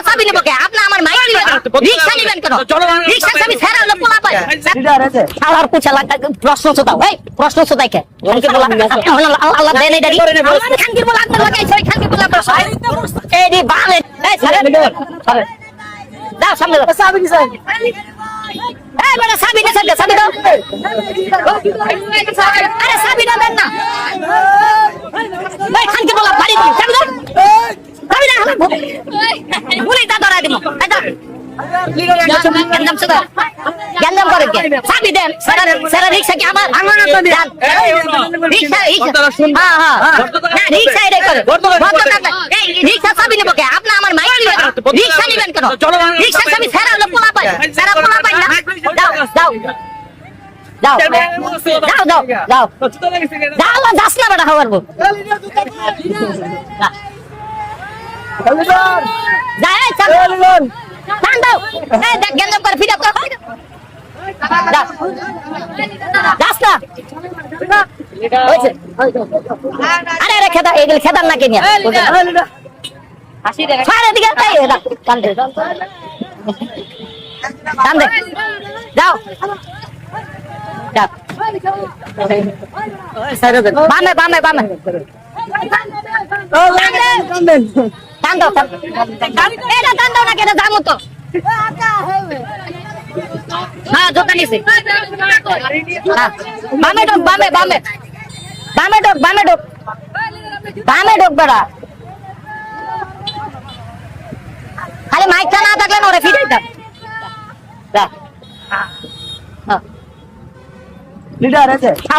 রিকশা চাবি নেব কে? আপনি আমার মাইক দিবেন। রিকশা নিবেন কেন? রিকশা চাবি ছেড়ে হলো পোলা পায়। আর পুছা লাগা প্রশ্ন ছোটাও। এই প্রশ্ন ছোটাই কে? খানকি বলা আল্লাহ দেন এই দাঁড়ি। খানকি বলা আপনি লাগাইছে ওই খানকি বলা প্রশ্ন। এই দি বালে। এই ছাড়ে। দাও সামনে দাও। চাবি দিছে। এই বড় চাবি দিছে চাবি দাও। আরে চাবি দাও দেন না। এই খানকি বলা বাড়ি দিন। চাবি দাও। চাবি দাও। বলি তা ধরা দিমু। এই দাও। গেন্দাম সুদা গেন্দাম করে কে চাবি দেন সারা রিকশা কি আমার আমানত তো দেন রিকশা হ্যাঁ হ্যাঁ না রিকশা এটাই করে এই রিকশা চাবি নেব কে? আপনি আমার মাইক দিবেন। রিকশা নিবেন কেন? রিকশা চাবি ছেড়ে হলো পোলা পায়। ছেড়ে পোলা পায় না। দাও দাও দাও দাও দাও দাও দাও যাস না বেটা হওয়ার বউ যা এই চাবি টান দাও। এই দেখ গেন্দাম করে ফিরা কর। যাস না। আরে আরে খেদা এগুলো খেদার না কে নিয়ে ছাড় এদিকে টান দে টান দে যাও যাও বামে বামে বামে টান দাও এটা টান দাও না কেন যাবো তো হ্যাঁ জোতা নিছি বামে ঢোক বামে বামে বামে ঢোক বামে ঢোক বামে ঢোক বেড়া খালি মাইকটা না থাকলে না ওরে ফিরে দিতাম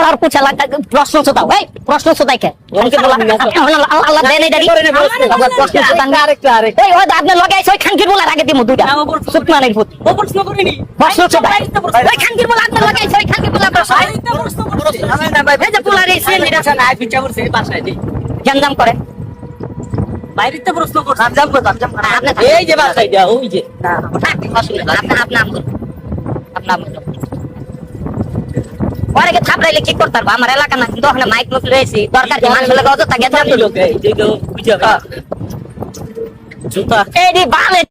আর পুছা লাগা প্রশ্ন ছোটাও। এই প্রশ্ন ছোটাই কে? খানকি বলা আল্লাহ দেন এই দাঁড়ি। প্রশ্ন ছোটান এই ওই আপনি লাগাইছে ওই খানকির বলা আগে দিমু দুইটা সুতমানের ভূত ও প্রশ্ন করিনি প্রশ্ন ছোটাই ওই খানকির বলা আপনি লাগাইছে ওই খানকির বলা প্রশ্ন না ভাই ভেজা পোলা রে সে নিরাশা না পিছা করছে বাসায় দি গঞ্জাম করে বাইরেতে প্রশ্ন করছে গঞ্জাম করে আপনি এই যে বাসায় দাও ওই যে না অসুবিধা আপনি নাম করুন আপনার নাম পরে কে থাপড়াইলে কি করতে পারবো? আমার এলাকা না কিন্তু ওখানে মাইক মুখ রয়েছে দরকার কি মানুষ লোক অযথা গেছে জুতা এই বালে